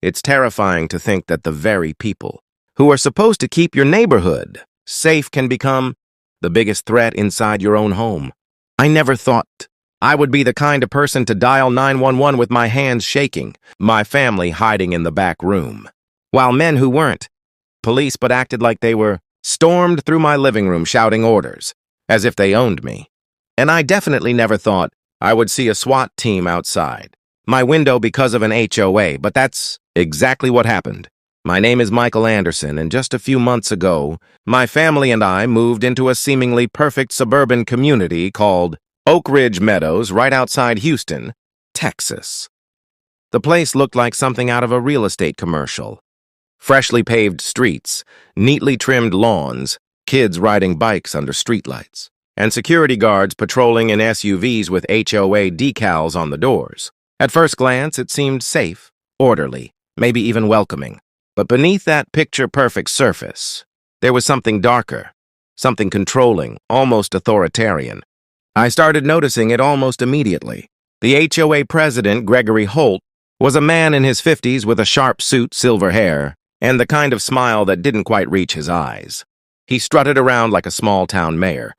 It's terrifying to think that the very people who are supposed to keep your neighborhood safe can become the biggest threat inside your own home. I never thought I would be the kind of person to dial 911 with my hands shaking, my family hiding in the back room, while men who weren't police but acted like they were stormed through my living room shouting orders, as if they owned me. And I definitely never thought I would see a SWAT team outside my window because of an HOA, but that's exactly what happened. My name is Michael Anderson, and just a few months ago, my family and I moved into a seemingly perfect suburban community called Oak Ridge Meadows right outside Houston, Texas. The place looked like something out of a real estate commercial. Freshly paved streets, neatly trimmed lawns, kids riding bikes under streetlights, and security guards patrolling in SUVs with HOA decals on the doors. At first glance, it seemed safe, orderly, maybe even welcoming. But beneath that picture-perfect surface, there was something darker, something controlling, almost authoritarian. I started noticing it almost immediately. The HOA president, Gregory Holt, was a man in his 50s with a sharp suit, silver hair, and the kind of smile that didn't quite reach his eyes. He strutted around like a small-town mayor,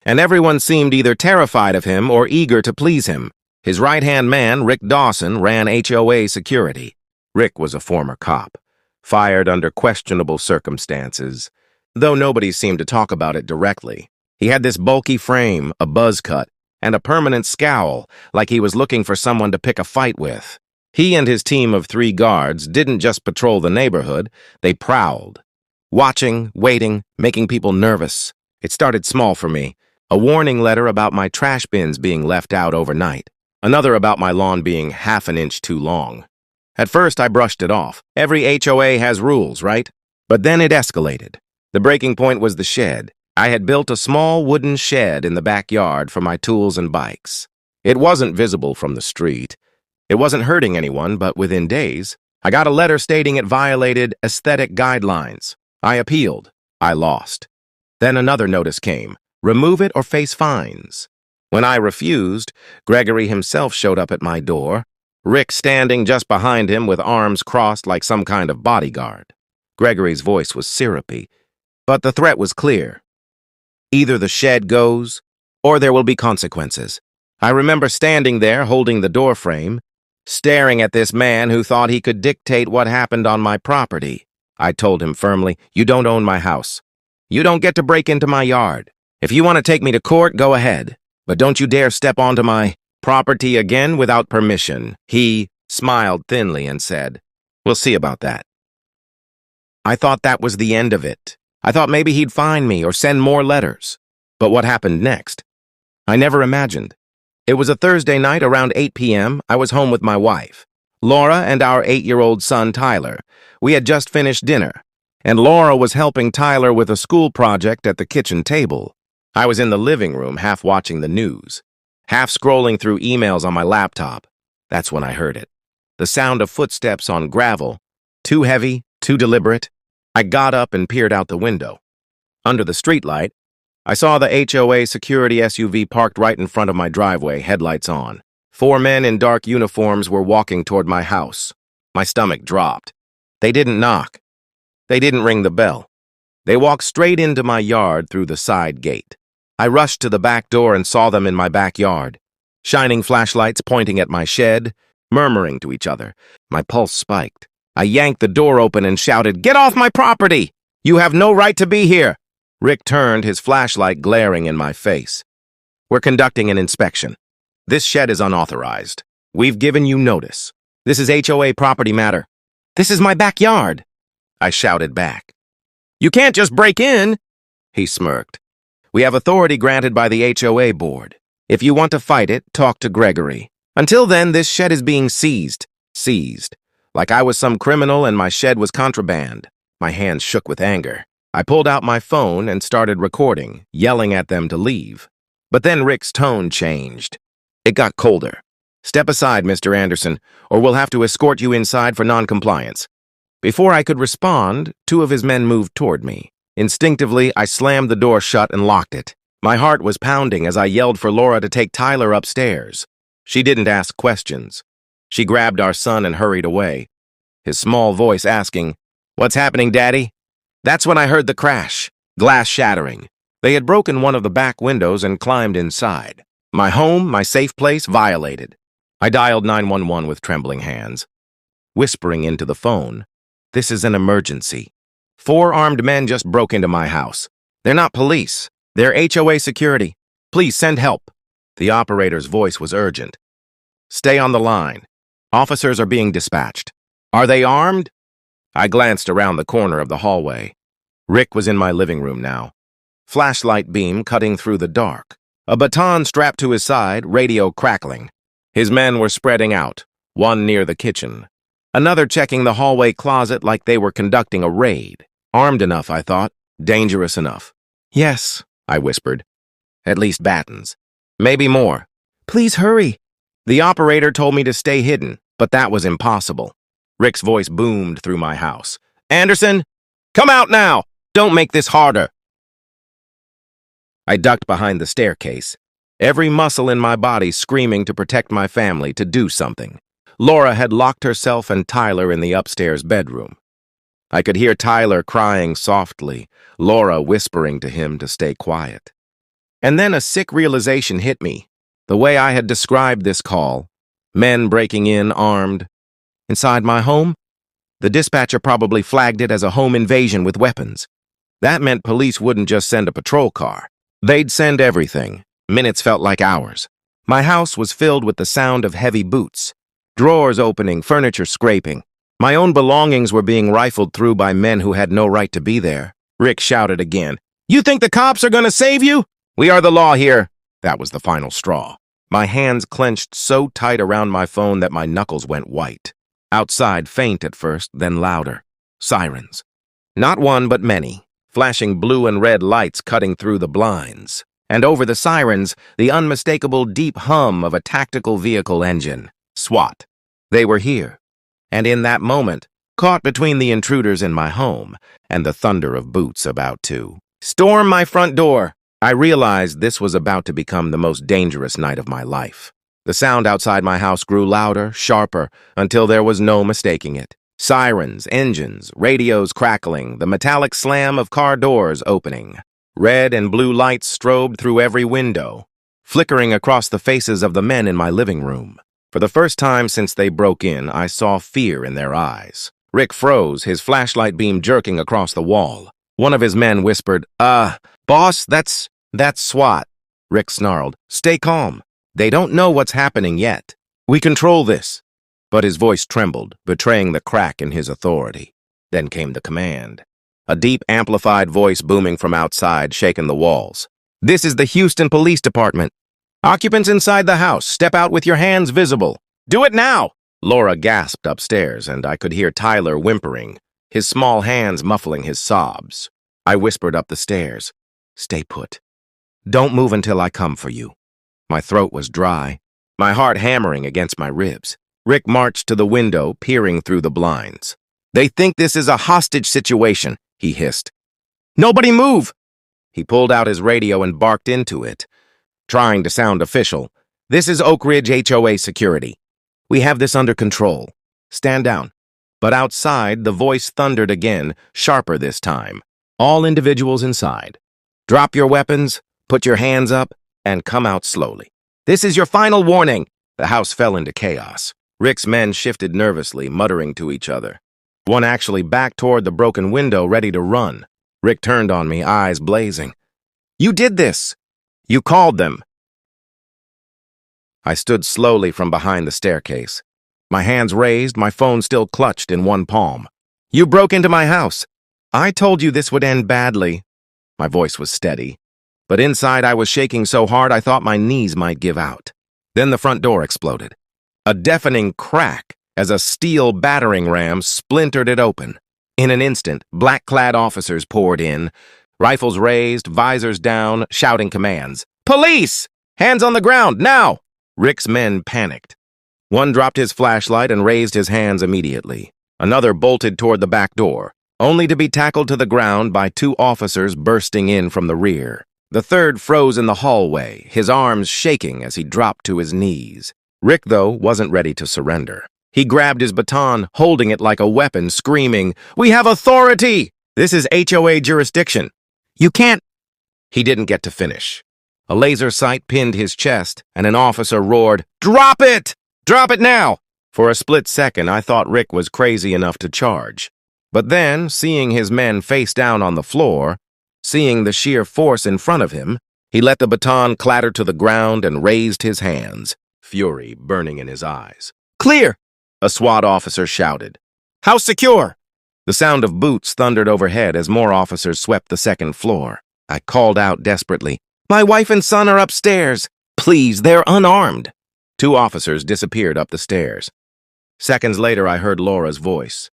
and everyone seemed either terrified of him or eager to please him. His right-hand man, Rick Dawson, ran HOA security. Rick was a former cop, fired under questionable circumstances, though nobody seemed to talk about it directly. He had this bulky frame, a buzz cut, and a permanent scowl, like he was looking for someone to pick a fight with. He and his team of 3 guards didn't just patrol the neighborhood, they prowled. Watching, waiting, making people nervous. It started small for me. A warning letter about my trash bins being left out overnight. Another about my lawn being half an inch too long. At first, I brushed it off. Every HOA has rules, right? But then it escalated. The breaking point was the shed. I had built a small wooden shed in the backyard for my tools and bikes. It wasn't visible from the street. It wasn't hurting anyone, but within days, I got a letter stating it violated aesthetic guidelines. I appealed. I lost. Then another notice came. Remove it or face fines. When I refused, Gregory himself showed up at my door, Rick standing just behind him with arms crossed like some kind of bodyguard. Gregory's voice was syrupy, but the threat was clear. Either the shed goes, or there will be consequences. I remember standing there holding the door frame, staring at this man who thought he could dictate what happened on my property. I told him firmly, "You don't own my house. You don't get to break into my yard. If you want to take me to court, go ahead. But don't you dare step onto my property again without permission." He smiled thinly and said, "We'll see about that." I thought that was the end of it. I thought maybe he'd fine me or send more letters. But what happened next? I never imagined. It was a Thursday night around 8 p.m. I was home with my wife, Laura, and our 8-year-old son, Tyler. We had just finished dinner, and Laura was helping Tyler with a school project at the kitchen table. I was in the living room, half watching the news, half scrolling through emails on my laptop. That's when I heard it. The sound of footsteps on gravel. Too heavy, too deliberate. I got up and peered out the window. Under the streetlight, I saw the HOA security SUV parked right in front of my driveway, headlights on. 4 men in dark uniforms were walking toward my house. My stomach dropped. They didn't knock. They didn't ring the bell. They walked straight into my yard through the side gate. I rushed to the back door and saw them in my backyard, shining flashlights pointing at my shed, murmuring to each other. My pulse spiked. I yanked the door open and shouted, "Get off my property! You have no right to be here!" Rick turned, his flashlight glaring in my face. "We're conducting an inspection. This shed is unauthorized. We've given you notice. This is HOA property matter." "This is my backyard," I shouted back. "You can't just break in," he smirked. "We have authority granted by the HOA board. If you want to fight it, talk to Gregory. Until then, this shed is being seized. Seized. Like I was some criminal and my shed was contraband." My hands shook with anger. I pulled out my phone and started recording, yelling at them to leave. But then Rick's tone changed. It got colder. "Step aside, Mr. Anderson, or we'll have to escort you inside for noncompliance." Before I could respond, 2 of his men moved toward me. Instinctively, I slammed the door shut and locked it. My heart was pounding as I yelled for Laura to take Tyler upstairs. She didn't ask questions. She grabbed our son and hurried away. his small voice asking, "What's happening, Daddy?" That's when I heard the crash, glass shattering. They had broken one of the back windows and climbed inside. My home, my safe place, violated. I dialed 911 with trembling hands, whispering into the phone, "This is an emergency. 4 armed men just broke into my house. They're not police. They're HOA security. Please send help." The operator's voice was urgent. "Stay on the line. Officers are being dispatched. Are they armed?" I glanced around the corner of the hallway. Rick was in my living room now. Flashlight beam cutting through the dark. A baton strapped to his side, radio crackling. His men were spreading out, one near the kitchen, another checking the hallway closet like they were conducting a raid. Armed enough, I thought. Dangerous enough. "Yes," I whispered. "At least batons. Maybe more. Please hurry." The operator told me to stay hidden, but that was impossible. Rick's voice boomed through my house. "Anderson, come out now! Don't make this harder." I ducked behind the staircase, every muscle in my body screaming to protect my family, to do something. Laura had locked herself and Tyler in the upstairs bedroom. I could hear Tyler crying softly, Laura whispering to him to stay quiet. And then a sick realization hit me. The way I had described this call, men breaking in armed, inside my home, the dispatcher probably flagged it as a home invasion with weapons. That meant police wouldn't just send a patrol car. They'd send everything. Minutes felt like hours. My house was filled with the sound of heavy boots, drawers opening, furniture scraping. My own belongings were being rifled through by men who had no right to be there. Rick shouted again, "You think the cops are going to save you? We are the law here." That was the final straw. My hands clenched so tight around my phone that my knuckles went white. Outside, faint at first, then louder. Sirens. Not one, but many. Flashing blue and red lights cutting through the blinds. And over the sirens, the unmistakable deep hum of a tactical vehicle engine. SWAT. They were here. And in that moment, caught between the intruders in my home and the thunder of boots about to storm my front door, I realized this was about to become the most dangerous night of my life. The sound outside my house grew louder, sharper, until there was no mistaking it. Sirens, engines, radios crackling, the metallic slam of car doors opening. Red and blue lights strobed through every window, flickering across the faces of the men in my living room. For the first time since they broke in, I saw fear in their eyes. Rick froze, his flashlight beam jerking across the wall. One of his men whispered, Boss, that's SWAT." Rick snarled, "Stay calm. They don't know what's happening yet. We control this." But his voice trembled, betraying the crack in his authority. Then came the command. A deep, amplified voice booming from outside, shaking the walls. "This is the Houston Police Department. Occupants inside the house, step out with your hands visible. Do it now!" Laura gasped upstairs, and I could hear Tyler whimpering, his small hands muffling his sobs. I whispered up the stairs, "Stay put. Don't move until I come for you." My throat was dry, my heart hammering against my ribs. Rick marched to the window, peering through the blinds. "They think this is a hostage situation," he hissed. "Nobody move!" He pulled out his radio and barked into it, trying to sound official. "This is Oak Ridge HOA security. We have this under control. Stand down." But outside, the voice thundered again, sharper this time. "All individuals inside. Drop your weapons, put your hands up, and come out slowly. This is your final warning." The house fell into chaos. Rick's men shifted nervously, muttering to each other. One actually backed toward the broken window, ready to run. Rick turned on me, eyes blazing. "You did this! You called them!" I stood slowly from behind the staircase, my hands raised, my phone still clutched in one palm. "You broke into my house. I told you this would end badly." My voice was steady, but inside I was shaking so hard I thought my knees might give out. Then the front door exploded. A deafening crack as a steel battering ram splintered it open. In an instant, black-clad officers poured in, rifles raised, visors down, shouting commands. "Police! Hands on the ground, now!" Rick's men panicked. One dropped his flashlight and raised his hands immediately. Another bolted toward the back door, only to be tackled to the ground by 2 officers bursting in from the rear. The third froze in the hallway, his arms shaking as he dropped to his knees. Rick, though, wasn't ready to surrender. He grabbed his baton, holding it like a weapon, screaming, "We have authority! This is HOA jurisdiction. You can't—" He didn't get to finish. A laser sight pinned his chest, and an officer roared, "Drop it! Drop it now!" For a split second, I thought Rick was crazy enough to charge. But then, seeing his men face down on the floor, seeing the sheer force in front of him, he let the baton clatter to the ground and raised his hands, fury burning in his eyes. "Clear!" a SWAT officer shouted. "House secure!" The sound of boots thundered overhead as more officers swept the second floor. I called out desperately, "My wife and son are upstairs! Please, they're unarmed!" 2 officers disappeared up the stairs. Seconds later, I heard Laura's voice,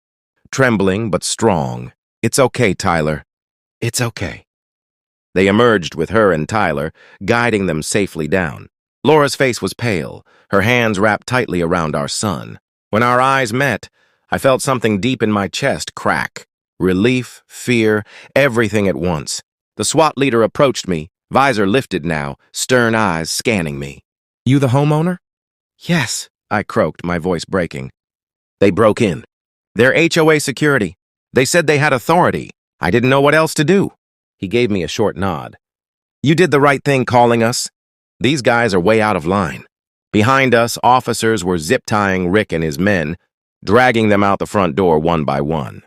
trembling but strong. "It's okay, Tyler. It's okay." They emerged with her and Tyler, guiding them safely down. Laura's face was pale, her hands wrapped tightly around our son. When our eyes met, I felt something deep in my chest crack. Relief, fear, everything at once. The SWAT leader approached me, visor lifted now, stern eyes scanning me. "You the homeowner?" "Yes," I croaked, my voice breaking. "They broke in. They're HOA security. They said they had authority. I didn't know what else to do." He gave me a short nod. "You did the right thing calling us. These guys are way out of line." Behind us, officers were zip-tying Rick and his men, dragging them out the front door one by one.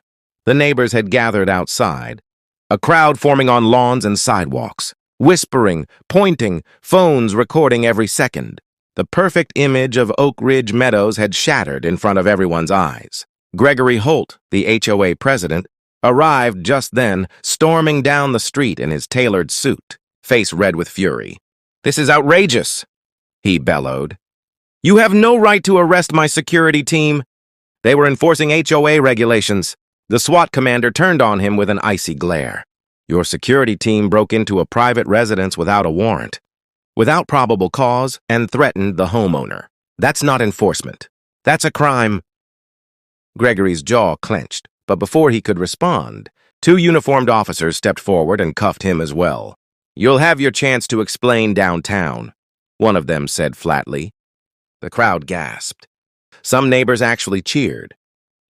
The neighbors had gathered outside, a crowd forming on lawns and sidewalks, whispering, pointing, phones recording every second. The perfect image of Oak Ridge Meadows had shattered in front of everyone's eyes. Gregory Holt, the HOA president, arrived just then, storming down the street in his tailored suit, face red with fury. "This is outrageous," he bellowed. "You have no right to arrest my security team." They were enforcing HOA regulations. The SWAT commander turned on him with an icy glare. "Your security team broke into a private residence without a warrant, without probable cause, and threatened the homeowner. That's not enforcement. That's a crime." Gregory's jaw clenched, but before he could respond, 2 uniformed officers stepped forward and cuffed him as well. "You'll have your chance to explain downtown," one of them said flatly. The crowd gasped. Some neighbors actually cheered.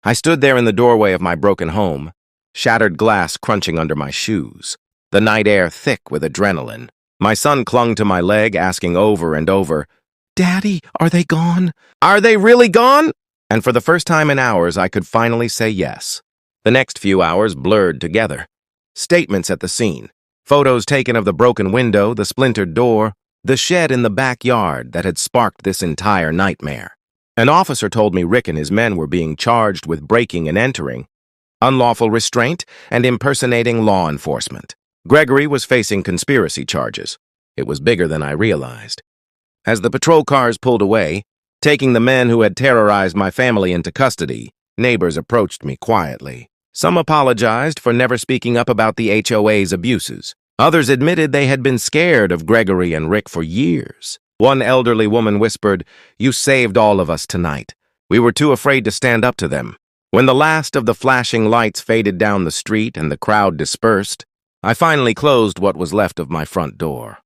I stood there in the doorway of my broken home, shattered glass crunching under my shoes, the night air thick with adrenaline. My son clung to my leg, asking over and over, "Daddy, are they gone? Are they really gone?" And for the first time in hours, I could finally say yes. The next few hours blurred together. Statements at the scene, photos taken of the broken window, the splintered door, the shed in the backyard that had sparked this entire nightmare. An officer told me Rick and his men were being charged with breaking and entering, unlawful restraint, and impersonating law enforcement. Gregory was facing conspiracy charges. It was bigger than I realized. As the patrol cars pulled away, taking the men who had terrorized my family into custody, neighbors approached me quietly. Some apologized for never speaking up about the HOA's abuses. Others admitted they had been scared of Gregory and Rick for years. One elderly woman whispered, "You saved all of us tonight. We were too afraid to stand up to them." When the last of the flashing lights faded down the street and the crowd dispersed, I finally closed what was left of my front door.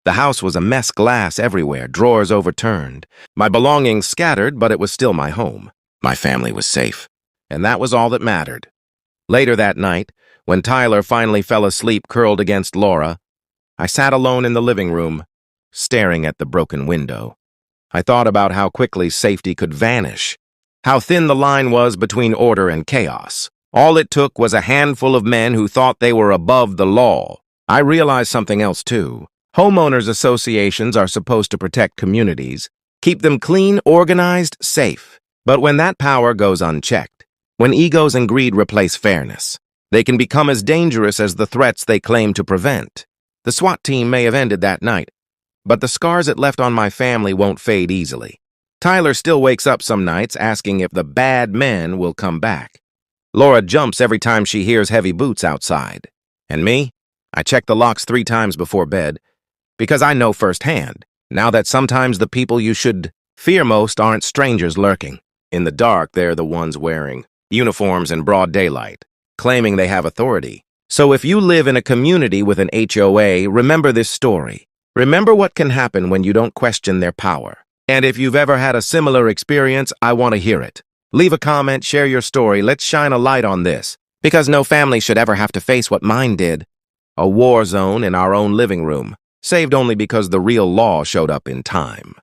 The house was a mess, glass everywhere, drawers overturned. My belongings scattered, but it was still my home. My family was safe, and that was all that mattered. Later that night, when Tyler finally fell asleep curled against Laura, I sat alone in the living room, staring at the broken window. I thought about how quickly safety could vanish, how thin the line was between order and chaos. All it took was a handful of men who thought they were above the law. I realized something else, too. Homeowners associations are supposed to protect communities, keep them clean, organized, safe. But when that power goes unchecked, when egos and greed replace fairness, they can become as dangerous as the threats they claim to prevent. The SWAT team may have ended that night, but the scars it left on my family won't fade easily. Tyler still wakes up some nights asking if the bad men will come back. Laura jumps every time she hears heavy boots outside. And me? I check the locks 3 times before bed, because I know firsthand, now that sometimes the people you should fear most aren't strangers lurking. In the dark, they're the ones wearing uniforms in broad daylight, claiming they have authority. So if you live in a community with an HOA, remember this story. Remember what can happen when you don't question their power. And if you've ever had a similar experience, I want to hear it. Leave a comment, share your story, let's shine a light on this. Because no family should ever have to face what mine did. A war zone in our own living room, saved only because the real law showed up in time.